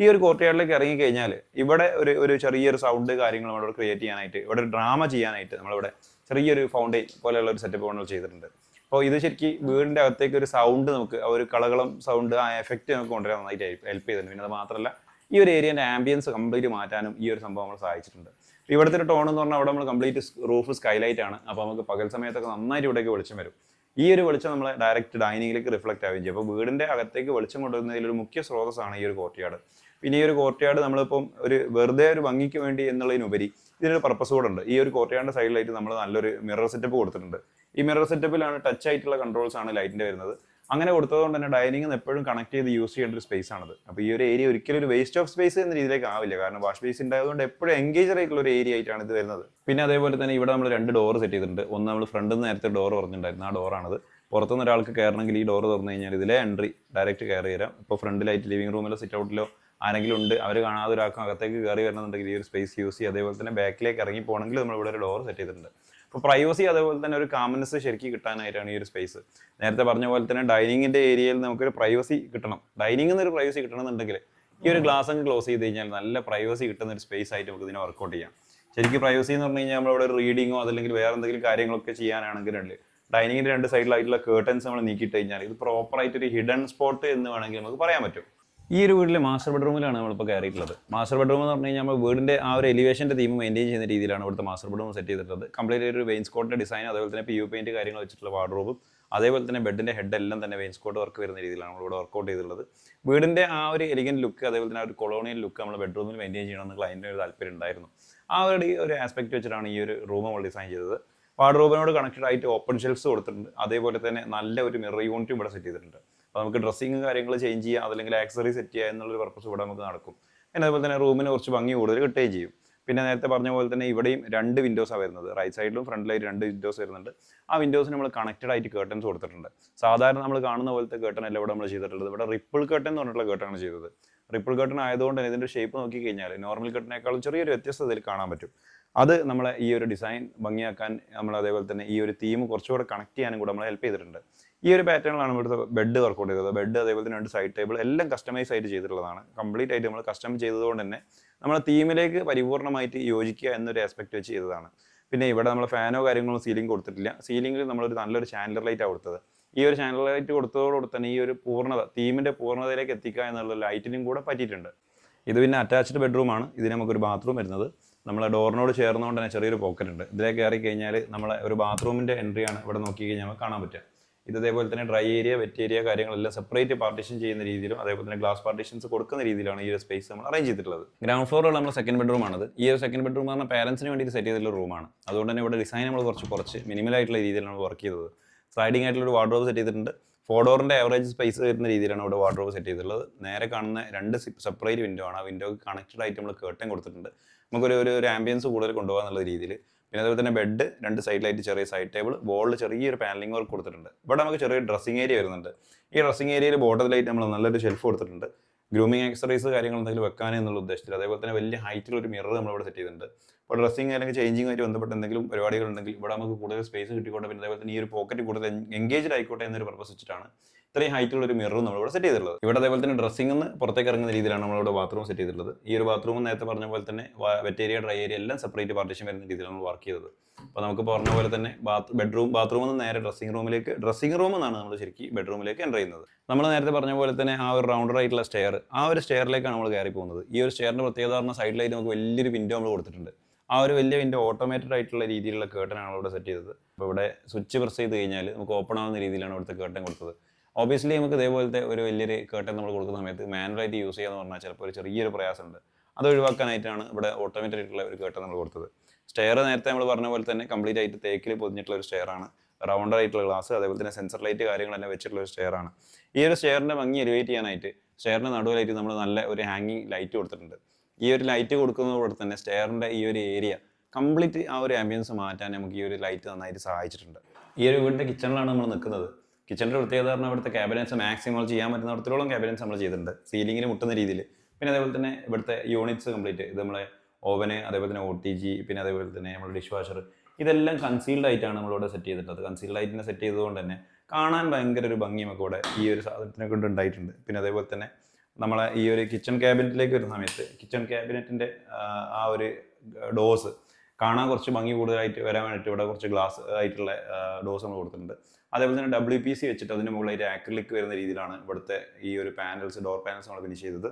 ഈ ഒരു കോർട്ട്യാർഡിലേക്ക് ഇറങ്ങി കഴിഞ്ഞാൽ ഇവിടെ ഒരു ചെറിയൊരു സൗണ്ട് കാര്യങ്ങൾ നമ്മളിവിടെ ക്രിയേറ്റ് ചെയ്യാനായിട്ട്, ഇവിടെ ഒരു ഡ്രാമ ചെയ്യാനായിട്ട് നമ്മളിവിടെ ചെറിയൊരു ഫൗണ്ടെയിൻ പോലെയുള്ള ഒരു സെറ്റപ്പ് നമ്മൾ ചെയ്തിട്ടുണ്ട്. അപ്പോൾ ഇത് ശരിക്കും വീടിൻ്റെ അകത്തേക്ക് ഒരു സൗണ്ട്, നമുക്ക് ഒരു കളകളം സൗണ്ട്, ആ എഫക്റ്റ് നമുക്ക് കൊണ്ടുവരാൻ നന്നായിട്ട് ഹെൽപ്പ് ചെയ്തിട്ടുണ്ട്. പിന്നെ അത് മാത്രമല്ല ഈ ഒരു ഏരിയൻ്റെ ആംബിയൻസ് കംപ്ലീറ്റ് മാറ്റാനും ഈ ഒരു സംഭവം നമ്മൾ സഹായിച്ചിട്ടുണ്ട്. ഇവിടുത്തെ ഒരു ടോൺ എന്ന് പറഞ്ഞാൽ അവിടെ നമ്മൾ കംപ്ലീറ്റ് റൂഫ് സ്കൈലൈറ്റ് ആണ്. അപ്പോൾ നമുക്ക് പകൽ സമയത്തൊക്കെ നന്നായിട്ട് ഇവിടേക്ക് വെളിച്ചം വരും. ഈ ഒരു വെളിച്ചം നമ്മളെ ഡയറക്റ്റ് ഡൈനിങ്ങിലേക്ക് റിഫ്ലക്റ്റ് ആവുകയും ചെയ്യും. അപ്പോൾ വീടിൻ്റെ അകത്തേക്ക് വെളിച്ചം കൊണ്ടുവരുന്നതിലൊരു മുഖ്യ സ്രോതസ്സാണ് ഈ ഒരു കോർട്ട്യാർഡ്. പിന്നെ ഈ ഒരു കോർട്ട്യാർഡ് നമ്മളിപ്പം ഒരു വെറുതെ ഒരു ഭംഗിക്ക് വേണ്ടി എന്നുള്ളതിനുപരി ഇതിനൊരു പർപ്പസ് കൂടെ ഉണ്ട്. ഈ ഒരു കോർട്ട്യാർഡിന്റെ സൈഡിലായിട്ട് നമ്മൾ നല്ലൊരു മിറർ സെറ്റപ്പ് കൊടുത്തിട്ടുണ്ട്. ഈ മിറർ സെറ്റപ്പിലാണ് ടച്ച് ആയിട്ടുള്ള കൺട്രോൾസ് ആണ് ലൈറ്റിന്റെ വരുന്നത്. അങ്ങനെ കൊടുത്തതുകൊണ്ട് തന്നെ ഡൈനിങ് എപ്പോഴും കണക്ട് ചെയ്ത് യൂസ് ചെയ്യേണ്ട ഒരു സ്പേസ് ആണത്. അപ്പോൾ ഈ ഒരു ഏരിയ ഒരിക്കലും ഒരു വേസ്റ്റ് ഓഫ് സ്പേസ് എന്ന രീതിയിലേക്ക് ആവില്ല, കാരണം വാഷ് ബേസ് ഉണ്ടായതുകൊണ്ട് എപ്പോഴും എൻഗേജർ ആയിട്ടുള്ള ഒരു ഏരിയ ആയിട്ടാണ് ഇത് വരുന്നത്. പിന്നെ അതേപോലെ തന്നെ ഇവിടെ നമ്മൾ 2 ഡോർ സെറ്റ് ചെയ്തിട്ടുണ്ട്. ഒന്ന് നമ്മൾ ഫ്രണ്ടിൽ നിന്ന് നേരത്തെ ഡോർ പറഞ്ഞിട്ടുണ്ടായിരുന്നു, ആ ഡോറാണത്. പുറത്തുനിന്ന് ഒരാൾക്ക് കയറണമെങ്കിൽ ഈ ഡോർ തുറന്നു കഴിഞ്ഞാൽ ഇതിലെ എൻട്രി ഡയറക്റ്റ് കയറി വരാം. ഇപ്പോൾ ഫ്രണ്ടിലായിട്ട് ലിവിംഗ് റൂമിലോ സിറ്റ് ഔട്ടിലോ ആരെങ്കിലും ഉണ്ട്, അവർ കാണാതെ ഒരാൾക്കും അകത്തേക്ക് കയറി വരണമെന്നുണ്ടെങ്കിൽ ഈ ഒരു സ്പേസ് യൂസ് ചെയ്യുക. അതേപോലെ തന്നെ ബാക്കിലേക്ക് ഇറങ്ങി പോകണമെങ്കിൽ നമ്മൾ ഇവിടെ ഒരു ഡോർ സെറ്റ് ചെയ്തിട്ടുണ്ട്. അപ്പോൾ പ്രൈവസി അതേപോലെ തന്നെ ഒരു കാമനസ് ശരിക്കും കിട്ടാനായിട്ടാണ് ഈ ഒരു സ്പേസ്. നേരത്തെ പറഞ്ഞ പോലെ തന്നെ ഡൈനിങ്ങിന്റെ ഏരിയയിൽ നമുക്കൊരു പ്രൈവസി കിട്ടണം, ഡൈനിങ്ങിൽ നിന്ന് ഒരു പ്രൈവസി കിട്ടണമെന്നുണ്ടെങ്കിൽ ഈ ഒരു ഗ്ലാസ് അങ്ങ് ക്ലോസ് ചെയ്ത് കഴിഞ്ഞാൽ നല്ല പ്രൈവസി കിട്ടുന്ന ഒരു സ്പേസ് ആയിട്ട് നമുക്ക് ഇതിനെ വർക്കൗട്ട് ചെയ്യാം. ശരിക്കും പ്രൈവസി എന്ന് പറഞ്ഞു കഴിഞ്ഞാൽ നമ്മളിവിടെ ഒരു റീഡിങ്ങോ അതല്ലെങ്കിൽ വേറെ എന്തെങ്കിലും കാര്യങ്ങളൊക്കെ ചെയ്യാനാണെങ്കിലുണ്ട് ഡൈനിങ്ങിന്റെ 2 സൈഡിലായിട്ടുള്ള കേർട്ടൻസ് നമ്മൾ നീക്കിയിട്ട് കഴിഞ്ഞാൽ ഇത് പ്രോപ്പറായിട്ട് ഒരു ഹിഡൻ സ്പോട്ട് എന്ന് വേണമെങ്കിൽ നമുക്ക് പറയാൻ പറ്റും. ഈ ഒരു വീട്ടിലെ മാസ്റ്റർ ബെഡ്റൂമിലാണ് നമ്മളിപ്പോൾ കയറിയിട്ടുള്ളത്. മാസ്റ്റർ ബെഡ്റൂം എന്ന് പറഞ്ഞു കഴിഞ്ഞാൽ നമ്മൾ വീടിൻ്റെ ആ ഒരു എലിവേഷൻ്റെ തീം മെയിൻറ്റെയിൻ ചെയ്യുന്ന രീതിയിലാണ് ഇവിടുത്തെ മാസ്റ്റർ ബെഡ്റൂം സെറ്റ് ചെയ്തിട്ടുള്ളത്. കംപ്ലീറ്റ് ഒരു വെയിൻസ്കോട്ടിൻ്റെ ഡിസൈൻ, അതേപോലെ തന്നെ PU പെയിൻറ്റ് കാര്യങ്ങൾ വെച്ചിട്ടുള്ള വാർഡ്രോബും, അതേപോലെ തന്നെ ബെഡിൻ്റെ ഹെഡ് എല്ലാം തന്നെ വെയിൻസ്കോട്ട് വർക്ക് വരുന്ന രീതിയിലാണ് നമ്മളിവിടെ വർക്കൗട്ട് ചെയ്തിട്ടുള്ളത്. വീടിൻ്റെ ആ ഒരു എലിഗൻറ്റ് ലുക്ക്, അതേപോലെ തന്നെ ആ ഒരു കൊളോണിയൽ ലുക്ക് നമ്മൾ ബെഡ്റൂമിൽ മെയിൻറ്റെയിൻ ചെയ്യണമെന്ന് ക്ലയൻറ്റിന് ഒരു താല്പര്യം ഉണ്ടായിരുന്നു. ആ ഒരു ആസ്പെക്ട് വെച്ചിട്ടാണ് ഈ ഒരു റൂം നമ്മൾ ഡിസൈൻ ചെയ്തത്. വാർഡ്രോബിനോട് കണക്റ്റഡ് ആയിട്ട് ഓപ്പൺ ഷെൽഫ്സ് കൊടുത്തിട്ടുണ്ട്. അതേപോലെ തന്നെ നല്ല ഒരു മിറർ യൂണിറ്റും ഇവിടെ സെറ്റ് ചെയ്തിട്ടുണ്ട്. അപ്പോൾ നമുക്ക് ഡ്രസ്സിങ് കാര്യങ്ങൾ ചേഞ്ച് ചെയ്യുക, അതല്ലെങ്കിൽ ആക്സറി സെറ്റ് ചെയ്യുക എന്നുള്ളൊരു പർപ്പസ് ഇവിടെ നമുക്ക് നടക്കും. പിന്നെ അതുപോലെ തന്നെ റൂമിന് കുറച്ച് ഭംഗി കൂടുതൽ കിട്ടുകയും ചെയ്യും. പിന്നെ നേരത്തെ പറഞ്ഞ പോലെ തന്നെ ഇവിടെയും 2 വിൻഡോസാണ് വരുന്നത്. റൈറ്റ് സൈഡിലും ഫ്രണ്ടിലായിട്ട് 2 വിൻഡോസ് വരുന്നുണ്ട്. ആ വിൻഡോസിന് നമ്മൾ കണക്റ്റഡ് ആയിട്ട് കേർട്ടൻസ് കൊടുത്തിട്ടുണ്ട്. സാധാരണ നമ്മൾ കാണുന്ന പോലത്തെ കേർട്ടൻ അല്ല ഇവിടെ നമ്മൾ ചെയ്തിട്ടുള്ളത്. ഇവിടെ റിപ്പിൾ കേർട്ടൻ എന്ന് പറഞ്ഞിട്ടുള്ള കേർട്ടനാണ് ചെയ്തത്. റിപ്പിൾ കേർട്ടൻ ആയതുകൊണ്ട് തന്നെ ഇതിൻ്റെ ഷേപ്പ് നോക്കി കഴിഞ്ഞാൽ നോർമൽ കേർട്ടനേക്കാളും ചെറിയൊരു വ്യത്യസ്തത ഇതിൽ കാണാൻ പറ്റും. അത് നമ്മളെ ഈ ഒരു ഡിസൈൻ ഭംഗിയാക്കാൻ നമ്മൾ അതേപോലെ തന്നെ ഈ ഒരു തീം കുറച്ചുകൂടെ കണക്ട് ചെയ്യാനും കൂടെ നമ്മളെ ഹെൽപ്പ് ചെയ്തിട്ടുണ്ട്. ഈ ഒരു പാറ്റേണിലാണ് ഇവിടുത്തെ ബെഡ് വർക്കൗട്ട് ചെയ്തത്. ബെഡ് അതേപോലെ തന്നെ 2 സൈഡ് ടേബിൾ എല്ലാം കസ്റ്റമൈസ് ആയിട്ട് ചെയ്തിട്ടുള്ളതാണ്. കംപ്ലീറ്റ് ആയിട്ട് നമ്മൾ കസ്റ്റം ചെയ്തതുകൊണ്ട് തന്നെ നമ്മളെ തീമിലേക്ക് പരിപൂർണ്ണമായിട്ട് യോജിക്കുക എന്നൊരു ആസ്പെക്ട് വെച്ച് ചെയ്തതാണ്. പിന്നെ ഇവിടെ നമ്മൾ ഫാനോ കാര്യങ്ങളോ സീലിംഗ് കൊടുത്തിട്ടില്ല. സീലിംഗിൽ നമ്മളൊരു നല്ലൊരു ചാനലർ ലൈറ്റാണ് കൊടുത്തത്. ഈ ഒരു ചാനലർ ലൈറ്റ് കൊടുത്തതോടുകൂടി തന്നെ ഈ ഒരു പൂർണ്ണത, തീമിൻ്റെ പൂർണ്ണതയിലേക്ക് എത്തിക്കുക എന്നുള്ള ലൈറ്റിനും കൂടെ പറ്റിയിട്ടുണ്ട്. ഇത് പിന്നെ അറ്റാച്ച്ഡ് ബെഡ്റൂമാണ്. ഇതിന് നമുക്കൊരു ബാത്റൂം വരുന്നത്. നമ്മളെ ഡോറിനോട് ചേർന്നുകൊണ്ട് തന്നെ ചെറിയൊരു പോക്കറ്റ് ഉണ്ട്. ഇതിലേക്ക് കയറി കഴിഞ്ഞാൽ നമ്മളെ ഒരു ബാത്റൂമിൻ്റെ എൻട്രിയാണ് ഇവിടെ നോക്കി കഴിഞ്ഞാൽ നമുക്ക് കാണാൻ പറ്റുക. ഇത് അതേപോലെ തന്നെ ഡ്രൈ ഏരിയ, വെറ്റ് ഏരിയ കാര്യങ്ങളെല്ലാം സെപ്പറേറ്റ് പാർട്ടീഷൻ ചെയ്യുന്ന രീതിയിലും അതേപോലെ തന്നെ ഗ്ലാസ് പാർട്ടീഷൻസ് കൊടുക്കുന്ന രീതിയിലാണ് ഈ ഒരു സ്പേസ് നമ്മൾ അറേഞ്ച് ചെയ്തിട്ടുള്ളത്. ഗ്രൗണ്ട് ഫ്ലോറിലുള്ള നമ്മൾ സെക്കൻഡ് ബെഡ്റൂമാണത്. ഈ ഒരു സെക്കൻഡ് ബെഡ്റൂം പറഞ്ഞാൽ പാരൻസിന് വേണ്ടിയിട്ട് സെറ്റ് ചെയ്തിട്ടുള്ള റൂമാണ്. അതുകൊണ്ട് തന്നെ ഇവിടെ ഡിസൈൻ നമ്മൾ കുറച്ച് മിനിമലായിട്ടുള്ള രീതിയിലാണ് നമ്മൾ വർക്ക് ചെയ്തത്. സ്ലൈഡിംഗ് ആയിട്ടുള്ള ഒരു വാർഡ്രോബ് സെറ്റ് ചെയ്തിട്ടുണ്ട്. 4 ഡോറിൻ്റെ ആവറേജ് സ്പേസ് വരുന്ന രീതിയിലാണ് ഇവിടെ വാർഡ്രോബ് സെറ്റ് ചെയ്തിട്ടുള്ളത്. നേരെ കാണുന്ന 2 സെപ്പറേറ്റ് വിൻഡോ ആണ്. ആ വിൻഡോക്ക് കണക്റ്റഡ് ആയിട്ട് നമ്മൾ കേർട്ടൻ കൊടുത്തിട്ടുണ്ട്. നമുക്കൊരു ആംബിയൻസ് കൂടുതൽ കൊണ്ടുപോകാൻ എന്നുള്ള രീതിയിൽ. പിന്നെ അതുപോലെ തന്നെ ബെഡ് 2 സൈഡിലായിട്ട് ചെറിയ സൈഡ് ടേബിൾ, വോളിൽ ചെറിയൊരു പാനലിംഗ് വർക്ക് കൊടുത്തിട്ടുണ്ട്. ഇവിടെ നമുക്ക് ചെറിയ ഡ്രസ്സിംഗ് ഏരിയ വരുന്നുണ്ട്. ഈ ഡ്രസ്സിംഗ് ഏരിയയിൽ ബോട്ടത്തിലായിട്ട് നമ്മൾ നല്ലൊരു ഷെൽഫ് കൊടുത്തിട്ടുണ്ട്. ഗ്രൂമിങ് ആക്സറീസ് കാര്യങ്ങൾ എന്തെങ്കിലും വെക്കാൻ എന്നുള്ള ഉദ്ദേശത്തിൽ. അതേപോലെ തന്നെ വലിയ ഹൈറ്റിലൊരു മിറർ നമ്മളിവിടെ സെറ്റ് ചെയ്തിട്ടുണ്ട്. അപ്പോൾ ഡ്രസ്സിംഗ് അല്ലെങ്കിൽ ചേഞ്ചിങ്ങുമായിട്ട് ബന്ധപ്പെട്ട് എന്തെങ്കിലും പരിപാടികളുണ്ടെങ്കിൽ ഇവിടെ നമുക്ക് കൂടുതൽ സ്പേസ് കിട്ടിക്കോട്ടെ. പിന്നെ അതേപോലെ തന്നെ ഈ ഒരു പോക്കറ്റ് കൂടുതൽ എൻഗേജ്ഡ് ആയിക്കോട്ടെ എന്നൊരു പർപ്പസ് വെച്ചിട്ടാണ് ഇത്രയും ഹൈറ്റുള്ള ഒരു മിറർ നമ്മളിവിടെ സെറ്റ് ചെയ്തിട്ടുള്ളത്. ഇവിടെ അതേപോലെ തന്നെ ഡ്രസ്സിംഗ് പുറത്തേക്ക് ഇറങ്ങുന്ന രീതിയിലാണ് നമ്മളിവിടെ ബാത്റൂം സെറ്റ് ചെയ്തിട്ടുള്ളത്. ഈ ഒരു ബാത്റൂം നേരത്തെ പറഞ്ഞ പോലെ തന്നെ വെറ്റ് ഏരിയ, ഡ്രൈ ഏരിയ എല്ലാം സെപ്പറേറ്റ് പാർട്ടീഷൻ വരുന്ന രീതിയിലാണ് നമ്മൾ വർക്ക് ചെയ്തത്. അപ്പോൾ നമുക്ക് പറഞ്ഞ പോലെ തന്നെ ബാത്റൂമിൽ നിന്ന് നേരെ ഡ്രസ്സിംഗ് റൂം എന്നാണ് നമ്മൾ ശരിക്കും ബെഡ്റൂമിലേക്ക് എൻ്റർ ചെയ്യുന്നത്. നമ്മൾ നേരത്തെ പറഞ്ഞ പോലെ തന്നെ ആ ഒരു റൗണ്ടർ ആയിട്ടുള്ള സ്റ്റെയർ, ആ ഒരു സ്റ്റെയറിലേക്കാണ് നമ്മൾ കയറി പോകുന്നത്. ഈ ഒരു സ്റ്റെയറിൻ്റെ പ്രത്യേകത പറഞ്ഞാൽ സൈഡിലായിട്ട് നമുക്ക് വലിയൊരു വിൻഡോ നമ്മൾ കൊടുത്തിട്ടുണ്ട്. ആ ഒരു വലിയ വിൻഡോ ഓട്ടോമേറ്റഡ് ആയിട്ടുള്ള രീതിയിലുള്ള കേർട്ടനാണ് ഇവിടെ സെറ്റ് ചെയ്തത്. അപ്പോൾ ഇവിടെ സ്വിച്ച് പ്രസ് ചെയ്ത് കഴിഞ്ഞാൽ നമുക്ക് ഓപ്പൺ ആവുന്ന രീതിയിലാണ് ഇവിടുത്തെ കേർട്ടൻ കൊടുത്തത്. ഓബിയസ്ലി നമുക്ക് ഇതേപോലത്തെ ഒരു വലിയൊരു കേർട്ടൻ നമ്മൾ കൊടുക്കുന്ന സമയത്ത് മാനുവലായിട്ട് യൂസ് ചെയ്യാന്ന് പറഞ്ഞാൽ ചിലപ്പോൾ ഒരു ചെറിയൊരു പ്രയാസമുണ്ട്. അത് ഒഴിവാക്കാനായിട്ടാണ് ഇവിടെ ഓട്ടോമേറ്റഡ് ആയിട്ടുള്ള ഒരു കേർട്ടൻ നമ്മൾ കൊടുത്തത്. സ്റ്റെയർ നേരത്തെ നമ്മൾ പറഞ്ഞ പോലെ തന്നെ കംപ്ലീറ്റ് ആയിട്ട് തേക്കിൽ പൊതിഞ്ഞിട്ടുള്ള ഒരു സ്റ്റെയറാണ്. റൗണ്ടർ ആയിട്ടുള്ള ഗ്ലാസ്, അതേപോലെ തന്നെ സെൻസർ ലൈറ്റ് കാര്യങ്ങളെല്ലാം വെച്ചിട്ടുള്ള ഒരു സ്റ്റെയറാണ്. ഈ ഒരു സ്റ്റെയറിൻ്റെ ഭംഗി എലിവേറ്റ് ചെയ്യാനായിട്ട് സ്റ്റെയറിൻ്റെ നടുവിലായിട്ട് നമ്മൾ നല്ല ഒരു ഹാങ്ങിങ് ലൈറ്റ് കൊടുത്തിട്ടുണ്ട്. ഈ ഒരു ലൈറ്റ് കൊടുക്കുന്നതോടെ തന്നെ സ്റ്റെയറിൻ്റെ ഈ ഒരു ഏരിയ കംപ്ലീറ്റ് ആ ഒരു ആംബിയൻസ് മാറ്റാൻ നമുക്ക് ഈ ഒരു ലൈറ്റ് നന്നായിട്ട് സഹായിച്ചിട്ടുണ്ട്. ഈ ഒരു വീടിൻ്റെ കിച്ചണിലാണ് നമ്മൾ നിൽക്കുന്നത്. കിച്ചണിൻ്റെ പ്രത്യേകത പറഞ്ഞാൽ ഇവിടുത്തെ ക്യാബിനറ്റ്സ് മാക്സിമം ചെയ്യാൻ പറ്റുന്നിടത്തോളം ക്യാബിനറ്റ്സ് നമ്മൾ ചെയ്തിട്ടുണ്ട്, സീലിങ്ങിന് മുട്ടുന്ന രീതിയിൽ. പിന്നെ അതേപോലെ തന്നെ ഇവിടുത്തെ യൂണിറ്റ്സ് കംപ്ലീറ്റ് ഇത് നമ്മളെ ഓവന്, അതേപോലെ തന്നെ OTG, പിന്നെ അതേപോലെ തന്നെ നമ്മുടെ ഡിഷ് വാഷർ, ഇതെല്ലാം കൺസീൽഡ് ആയിട്ടാണ് നമ്മളിവിടെ സെറ്റ് ചെയ്തിട്ടുള്ളത്. കൺസീൽഡ് ആയിട്ടിനെ സെറ്റ് ചെയ്തതുകൊണ്ട് തന്നെ കാണാൻ ഭയങ്കര ഒരു ഭംഗി നമുക്ക് ഇവിടെ ഈ ഒരു സാധനത്തിനെ കൊണ്ട് ഉണ്ടായിട്ടുണ്ട്. പിന്നെ അതേപോലെ തന്നെ നമ്മളെ ഈ ഒരു കിച്ചൺ ക്യാബിനറ്റിലേക്ക് വരുന്ന സമയത്ത് കിച്ചൺ ക്യാബിനറ്റിൻ്റെ ആ ഒരു ഡോസ് കാണാൻ കുറച്ച് ഭംഗി കൂടുതലായിട്ട് വരാൻ വേണ്ടിയിട്ട് ഇവിടെ കുറച്ച് ഗ്ലാസ് ആയിട്ടുള്ള ഡോസ് നമ്മൾ കൊടുത്തിട്ടുണ്ട്. അതേപോലെ തന്നെ WPC വെച്ചിട്ട് അതിന് മുകളിലായിട്ട് ആക്രിലിക് വരുന്ന രീതിയിലാണ് ഇവിടുത്തെ ഈ ഒരു ഡോർ പാനൽസ് നമ്മൾ ഫിനിഷ് ചെയ്തത്.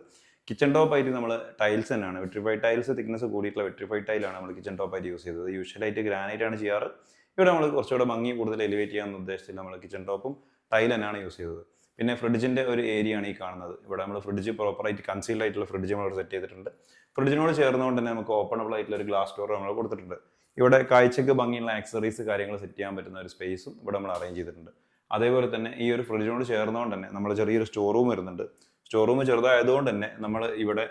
കിച്ചൺ ടോപ്പായിട്ട് നമ്മൾ ടൈൽസ് തന്നെയാണ്, വെട്രിഫൈഡ് ടൈൽസ്, തിക്നെസ് കൂടിയിട്ടുള്ള വെട്രിഫൈഡ് ടൈലാണ് നമ്മൾ കിച്ചൺ ടോപ്പായിട്ട് യൂസ് ചെയ്തത്. യൂഷ്വലായിട്ട് ഗ്രാനൈറ്റ് ആണ് ചെയ്യാറ്. ഇവിടെ നമ്മൾ കുറച്ചുകൂടെ ഭംഗി കൂടുതൽ എലിവേറ്റ് ചെയ്യാമെന്ന ഉദ്ദേശത്തിൽ നമ്മൾ കിച്ചൺ ടോപ്പും ടൈൽ തന്നെയാണ് യൂസ് ചെയ്തത്. പിന്നെ ഫ്രിഡ്ജിൻ്റെ ഒരു ഏരിയ ആണ് ഈ കാണുന്നത്. ഇവിടെ നമ്മൾ ഫ്രിഡ്ജ് പ്രോപ്പറായിട്ട് കൺസീൽഡ് ആയിട്ടുള്ള ഫ്രിഡ്ജ് നമ്മൾ സെറ്റ് ചെയ്തിട്ടുണ്ട്. ഫ്രിഡ്ജിനോട് ചേർന്നുകൊണ്ട് തന്നെ നമുക്ക് ഓപ്പണബിൾ ആയിട്ടുള്ള ഒരു ഗ്ലാസ് ഡോർ നമ്മൾ കൊടുത്തിട്ടുണ്ട്. ഇവിടെ കാഴ്ചക്ക് ഭംഗിയുള്ള ആക്സറീസ് കാര്യങ്ങൾ സെറ്റ് ചെയ്യാൻ പറ്റുന്ന ഒരു സ്പേസും ഇവിടെ നമ്മൾ അറേഞ്ച് ചെയ്തിട്ടുണ്ട്. അതേപോലെ തന്നെ ഈ ഒരു ഫ്രിഡ്ജിനോട് ചേർന്നുകൊണ്ട് തന്നെ നമ്മൾ ചെറിയൊരു സ്റ്റോർ റൂം വരുന്നുണ്ട്. സ്റ്റോർ റൂം ചെറുതായതുകൊണ്ട് തന്നെ നമ്മൾ ഇവിടെ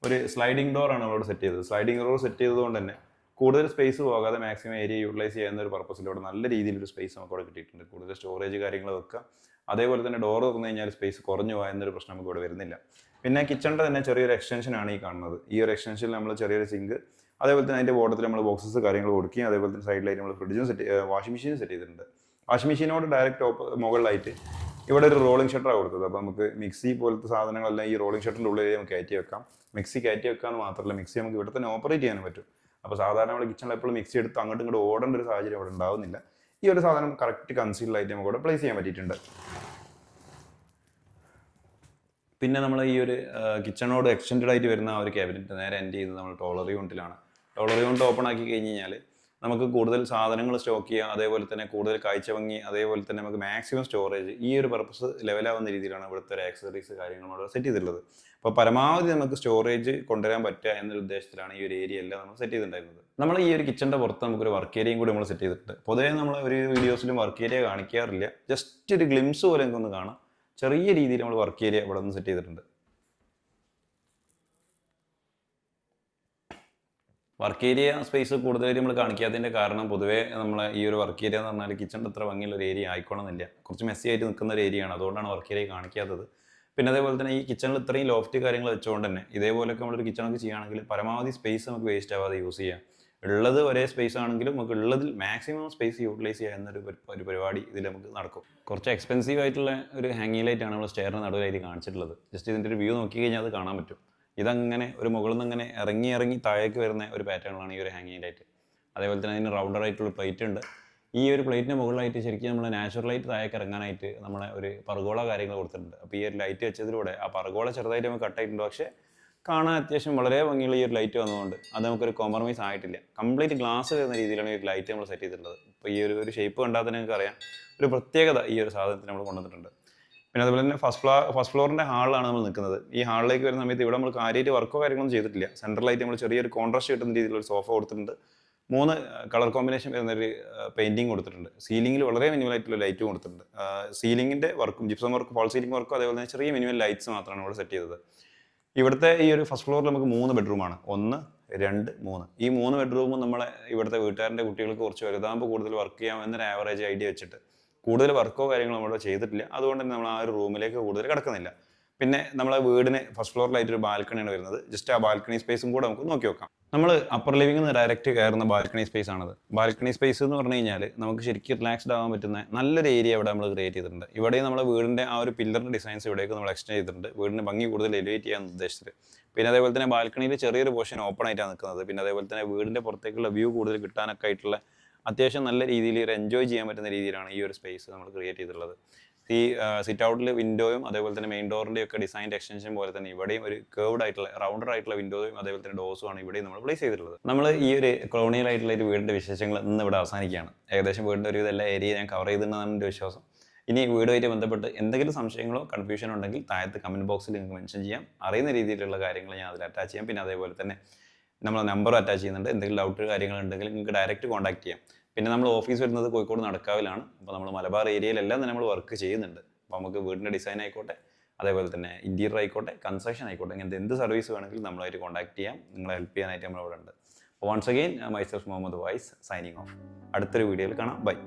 ഒരു സ്ലൈഡിംഗ് ഡോർ ആണ് നമ്മളോട് സെറ്റ് ചെയ്തത്. സ്ലൈഡിംഗ് ഡോർ സെറ്റ് ചെയ്തതുകൊണ്ട് തന്നെ കൂടുതൽ സ്പേസ് പോകാതെ മാക്സിമം ഏരിയ യൂട്ടിലൈസ് ചെയ്യുന്ന ഒരു പർപ്പസിലൂടെ നല്ല രീതിയിലൊരു സ്പേസ് നമുക്ക് ഇവിടെ കിട്ടിയിട്ടുണ്ട്. കൂടുതൽ സ്റ്റോറേജ് കാര്യങ്ങൾ വെക്കുക. അതേപോലെ തന്നെ ഡോർ തുറന്നു കഴിഞ്ഞാൽ സ്പേസ് കുറഞ്ഞു പോയെന്നൊരു പ്രശ്നം നമുക്ക് ഇവിടെ വരുന്നില്ല. പിന്നെ കിച്ചണിൻ്റെ തന്നെ ചെറിയൊരു എക്സ്റ്റൻഷൻ ആണ് ഈ കാണുന്നത്. ഈ ഒരു എക്സ്റ്റൻഷനിൽ നമ്മൾ ചെറിയൊരു സിങ്ക്, അതേപോലെ തന്നെ അതിൻ്റെ ബോട്ടത്തിൽ നമ്മൾ ബോക്സസ് കാര്യങ്ങൾ കൊടുക്കുകയും അതേപോലെ തന്നെ സൈഡിലായിട്ട് നമ്മൾ ഫ്രിഡ്ജും വാഷിംഗ് മെഷീനും സെറ്റ് ചെയ്തിട്ടുണ്ട്. വാഷിംഗ് മെഷീനോട് ഡയറക്റ്റ് മുകളിലായിട്ട് ഇവിടെ ഒരു റോളിംഗ് ഷട്ടറാണ് കൊടുത്തത്. അപ്പോൾ നമുക്ക് മിക്സി പോലത്തെ സാധനങ്ങളെല്ലാം ഈ റോളിംഗ് ഷട്ടറിൻ്റെ ഉള്ളിൽ നമുക്ക് കയറ്റി വെക്കാം. മിക്സി കയറ്റി വെക്കാമെന്ന് മാത്രമല്ല, മിക്സി നമുക്ക് ഇവിടെ തന്നെ ഓപ്പറേറ്റ് ചെയ്യാനും പറ്റും. അപ്പോൾ സാധാരണ നമ്മൾ കിച്ചണിൽ എപ്പോഴും മിക്സി എടുത്ത് അങ്ങോട്ടും ഇങ്ങോട്ട് ഓടേണ്ട ഒരു സാഹചര്യം അവിടെ ഉണ്ടാവുന്നില്ല. ഈ ഒരു സാധനം കറക്റ്റ് കൺസീൽഡ് നമുക്ക് ഇവിടെ പ്ലേസ് ചെയ്യാൻ പറ്റിയിട്ടുണ്ട്. പിന്നെ നമ്മൾ ഈ ഒരു കിച്ചണോട് എക്സ്റ്റെൻഡ് ആയിട്ട് വരുന്ന ആ ഒരു ക്യാബിനറ്റ് നേരെ എൻഡ് ചെയ്ത് നമ്മൾ ടോളർ യൂണിറ്റിലാണ്. ടോളർ യൂണിറ്റ് ഓപ്പൺ ആക്കി കഴിഞ്ഞ് കഴിഞ്ഞാൽ നമുക്ക് കൂടുതൽ സാധനങ്ങൾ സ്റ്റോക്ക് ചെയ്യാം. അതേപോലെ തന്നെ കൂടുതൽ കാഴ്ച ഭംഗി, അതേപോലെ തന്നെ നമുക്ക് മാക്സിമം സ്റ്റോറേജ് ഈ ഒരു പർപ്പസ് ലെവലാവുന്ന രീതിയിലാണ് ഇവിടുത്തെ ഒരു ആക്സസറീസ് കാര്യങ്ങളോട് സെറ്റ് ചെയ്തിട്ടുള്ളത്. അപ്പോൾ പരമാവധി നമുക്ക് സ്റ്റോറേജ് കൊണ്ടുവരാൻ പറ്റുക എന്നൊരു ഉദ്ദേശത്തിലാണ് ഈ ഒരു ഏരിയ എല്ലാം നമ്മൾ സെറ്റ് ചെയ്തിട്ടുണ്ടായിരുന്നത്. നമ്മൾ ഈ ഒരു കിച്ചണിൻ്റെ പുറത്ത് നമുക്കൊരു വർക്ക് ഏരിയയും കൂടി നമ്മൾ സെറ്റ് ചെയ്തിട്ടുണ്ട്. പൊതുവേ നമ്മൾ ഒരു വീഡിയോസിലും വർക്ക് ഏരിയ കാണിക്കാറില്ല. ജസ്റ്റ് ഒരു ഗ്ലിംസ് പോലെ നമുക്കൊന്ന് കാണാം. ചെറിയ രീതിയിൽ നമ്മൾ വർക്ക് ഏരിയ ഇവിടെ നിന്ന് സെറ്റ് ചെയ്തിട്ടുണ്ട്. വർക്ക് ഏരിയ സ്പേസ് കൂടുതലായിട്ട് നമ്മൾ കാണിക്കാത്തതിൻ്റെ കാരണം പൊതുവേ നമ്മളെ ഈ ഒരു വർക്ക് ഏരിയ എന്ന് പറഞ്ഞാൽ കിച്ചണിൻ്റെ അത്ര ഭംഗിയുള്ള ഒരു ഏരിയ ആയിക്കോണമെന്നില്ല. കുറച്ച് മെസ്സി ആയിട്ട് നിൽക്കുന്ന ഒരു ഏരിയ ആണ്. അതുകൊണ്ടാണ് വർക്ക് ഏരിയ കാണിക്കാത്തത്. പിന്നെ അതേപോലെ തന്നെ ഈ കിച്ചണിൽ ഇത്രയും ലോഫ്റ്റ് കാര്യങ്ങൾ വെച്ചുകൊണ്ട് തന്നെ ഇതേപോലെയൊക്കെ നമ്മളൊരു കിച്ചണൊക്കെ ചെയ്യുകയാണെങ്കിൽ പരമാവധി സ്പേസ് നമുക്ക് വേസ്റ്റ് ആവാതെ യൂസ് ചെയ്യാം. ഉള്ളത് ഒരേ സ്പേസ് ആണെങ്കിലും നമുക്ക് ഉള്ളതിൽ മാക്സിമം സ്പേസ് യൂട്ടിലൈസ് ചെയ്യുക എന്നൊരു പരിപാടി ഇതിൽ നമുക്ക് നടക്കും. കുറച്ച് എക്സ്പെൻസീവ് ആയിട്ടുള്ള ഒരു ഹാങ്ങിങ് ലൈറ്റാണ് നമ്മൾ സ്റ്റെയറിന് നടുവിലായിട്ട് കാണിച്ചിട്ടുള്ളത്. ജസ്റ്റ് ഇതിൻ്റെ ഒരു വ്യൂ നോക്കി കഴിഞ്ഞാൽ അത് കാണാൻ പറ്റും. ഇതങ്ങനെ ഒരു മുകളിൽ നിന്ന് ഇങ്ങനെ ഇറങ്ങി താഴേക്ക് വരുന്ന ഒരു പാറ്റേണിലാണ് ഈ ഒരു ഹാങ്ങിങ് ലൈറ്റ്. അതേപോലെ തന്നെ അതിന് റൗണ്ടർ ആയിട്ടുള്ള പ്ലേറ്റ് ഉണ്ട്. ഈ ഒരു പ്ലേറ്റിന് മുകളിലായിട്ട് ശരിക്കും നമ്മൾ നാച്ചുറൽ ലൈറ്റ് താഴേക്ക് ഇറങ്ങാനായിട്ട് നമ്മളെ ഒരു പർഗോള കാര്യങ്ങൾ കൊടുത്തിട്ടുണ്ട്. അപ്പോൾ ഈ ഒരു ലൈറ്റ് വെച്ചതിലൂടെ ആ പർഗോള ചെറുതായിട്ട് നമുക്ക് കട്ടായിട്ടുണ്ട്. പക്ഷേ കാണാൻ അത്യാവശ്യം വളരെ ഭംഗിയുള്ള ഈ ഒരു ലൈറ്റ് വന്നതുകൊണ്ട് അത് നമുക്കൊരു കോംപ്രമൈസ് ആയിട്ടില്ല. കംപ്ലീറ്റ് ഗ്ലാസ് വരുന്ന രീതിയിലാണ് ഈ ഒരു ലൈറ്റ് നമ്മൾ സെറ്റ് ചെയ്തിട്ടുള്ളത്. അപ്പോൾ ഈ ഒരു ഷേപ്പ് കണ്ടാൽ തന്നെ നിങ്ങൾക്ക് അറിയാം ഒരു പ്രത്യേകത ഈ ഒരു സാധനത്തിന് നമ്മൾ കൊണ്ടുവന്നിട്ടുണ്ട്. പിന്നെ അതുപോലെ തന്നെ ഫസ്റ്റ് ഫ്ലോറിൻ്റെ ഹാളിലാണ് നമ്മൾ നിൽക്കുന്നത്. ഈ ഹാളിലേക്ക് വരുന്ന സമയത്ത് ഇവിടെ നമ്മൾ കാര്യമായിട്ട് വർക്കോ കാര്യങ്ങളൊന്നും ചെയ്തിട്ടില്ല. സെൻട്രലായിട്ട് നമ്മൾ ചെറിയൊരു കോൺട്രാസ്റ്റ് കിട്ടുന്ന രീതിയിലുള്ള സോഫ കൊടുത്തിട്ടുണ്ട്. 3 കളർ കോമ്പിനേഷൻ വരുന്നൊരു പെയിൻറ്റിങ് കൊടുത്തിട്ടുണ്ട്. സീലിംഗിൽ വളരെ മിനിമലായിട്ടുള്ള ലൈറ്റും കൊടുത്തിട്ടുണ്ട്. സീലിംഗിൻ്റെ വർക്കും ജിപ്സം വർക്കും ഫാൾ സീലിംഗ് വർക്കും അതേപോലെ തന്നെ ചെറിയ മിനിമൽ ലൈറ്റ്സ് മാത്രമാണ് ഇവിടെ സെറ്റ് ചെയ്തത്. ഇവിടുത്തെ ഈ ഒരു ഫസ്റ്റ് ഫ്ലോറിൽ നമുക്ക് 3 ബെഡ്റൂമാണ്. 1, 2, 3. ഈ 3 ബെഡ്റൂമും നമ്മളെ ഇവിടുത്തെ വീട്ടുകാരൻ്റെ കുട്ടികൾക്ക് കുറച്ച് വലുതാകുമ്പോൾ കൂടുതൽ വർക്ക് ചെയ്യാം എന്നൊരു ആവറേജ് ഐഡിയ വെച്ചിട്ട് കൂടുതൽ വർക്കോ കാര്യങ്ങളോ നമ്മളിവിടെ ചെയ്തിട്ടില്ല. അതുകൊണ്ട് തന്നെ നമ്മൾ ആ ഒരു റൂമിലേക്ക് കൂടുതൽ കിടക്കുന്നില്ല. പിന്നെ നമ്മളെ വീടിന് ഫസ്റ്റ് ഫ്ലോറിലായിട്ട് ഒരു ബാൽക്കണിയാണ് വരുന്നത്. ജസ്റ്റ് ആ ബാൽക്കണി സ്പേസും കൂടെ നമുക്ക് നോക്കി നോക്കാം. നമ്മൾ അപ്പർ ലിവിംഗിൽ നിന്ന് ഡയറക്റ്റ് കയറുന്ന ബാൽക്കണി സ്പേസ് ആണത്. ബാൽക്കണി സ്പേസ് എന്ന് പറഞ്ഞു കഴിഞ്ഞാൽ നമുക്ക് ശരിക്കും റിലാക്സ്ഡ് ആവാൻ പറ്റുന്ന നല്ലൊരു ഏരിയ ഇവിടെ നമ്മൾ ക്രിയേറ്റ് ചെയ്തിട്ടുണ്ട്. ഇവിടെ നമ്മുടെ വീടിൻ്റെ ആ ഒരു പില്ലറിൻ്റെ ഡിസൈൻസ് ഇവിടേക്ക് നമ്മൾ എക്സ്റ്റെൻഡ് ചെയ്തിട്ടുണ്ട്. വീടിൻ്റെ ഭംഗി കൂടുതൽ എലിവേറ്റ് ചെയ്യാൻ ഉദ്ദേശിച്ചത്. പിന്നെ അതേപോലെ തന്നെ ബാൽക്കണിയിൽ ചെറിയൊരു പോർഷൻ ഓപ്പൺ ആയിട്ടാണ് നിൽക്കുന്നത്. പിന്നെ അതേപോലെ തന്നെ വീടിൻ്റെ പുറത്തേക്കുള്ള വ്യൂ കൂടുതൽ കിട്ടാനൊക്കെ ആയിട്ടുള്ള അത്യാവശ്യം നല്ല രീതിയിൽ ഒരു എൻജോയ് ചെയ്യാൻ പറ്റുന്ന രീതിയിലാണ് ഈ ഒരു സ്പേസ് നമ്മൾ ക്രിയേറ്റ് ചെയ്തിട്ടുള്ളത്. ഈ സിറ്റ് ഔട്ടിൽ വിൻഡോയും അതേപോലെ തന്നെ മെയിൻ ഡോറിൻ്റെയും ഒക്കെ ഡിസൈൻഡ് എക്സ്റ്റൻഷൻ പോലെ തന്നെ ഇവിടെയും ഒരു കേർവ്ഡ് ആയിട്ടുള്ള റൗണ്ടർ ആയിട്ടുള്ള വിൻഡോയും അതേപോലെ തന്നെ ഡോസും ആണ് ഇവിടെയും നമ്മൾ പ്ലേസ് ചെയ്തിട്ടുള്ളത്. നമ്മൾ ഈ ഒരു കൊളോണിയൽ ആയിട്ടുള്ള ഒരു വീടിൻ്റെ വിശേഷങ്ങൾ ഇന്ന് ഇവിടെ അവസാനിക്കുകയാണ്. ഏകദേശം വീടിൻ്റെ ഒരു എല്ലാ ഏരിയ ഞാൻ കവർ ചെയ്തിട്ടുണ്ടെന്നാണ് എൻ്റെ വിശ്വാസം. ഇനി വീടുമായിട്ട് ബന്ധപ്പെട്ട് എന്തെങ്കിലും സംശയങ്ങളോ കൺഫ്യൂഷനോ ഉണ്ടെങ്കിൽ താഴത്ത് കമൻറ്റ് ബോക്സിൽ നിങ്ങൾക്ക് മെൻഷൻ ചെയ്യാം. അറിയുന്ന രീതിയിലുള്ള കാര്യങ്ങൾ ഞാൻ അതിൽ അറ്റാച്ച് ചെയ്യാം. പിന്നെ അതേപോലെ തന്നെ നമ്മൾ നമ്പർ അറ്റാച്ച് ചെയ്യുന്നുണ്ട്. എന്തെങ്കിലും ഡൗട്ട് കാര്യങ്ങളുണ്ടെങ്കിൽ നിങ്ങൾക്ക് ഡയറക്റ്റ് കോൺടാക്ട് ചെയ്യാം. പിന്നെ നമ്മൾ ഓഫീസ് വരുന്നത് കോഴിക്കോട് നടക്കാവിലാണ്. അപ്പോൾ നമ്മൾ മലബാർ ഏരിയയിലെല്ലാം തന്നെ നമ്മൾ വർക്ക് ചെയ്യുന്നുണ്ട്. അപ്പോൾ നമുക്ക് വീടിൻ്റെ ഡിസൈൻ ആയിക്കോട്ടെ അതേപോലെ തന്നെ ഇൻറ്റീരിയർ ആയിക്കോട്ടെ കൺസ്ട്രക്ഷൻ ആയിക്കോട്ടെ ഇങ്ങനത്തെ എന്ത് സർവീസ് വേണമെങ്കിലും നമ്മളായിട്ട് കോൺടാക്ട് ചെയ്യാം. നിങ്ങളെ ഹെൽപ്പ് ചെയ്യാനായിട്ട് നമ്മളിവിടെ ഉണ്ട്. Once again myself Muhammad Wais signing off. അടുത്തൊരു വീഡിയോയിൽ കാണാം. ബൈ.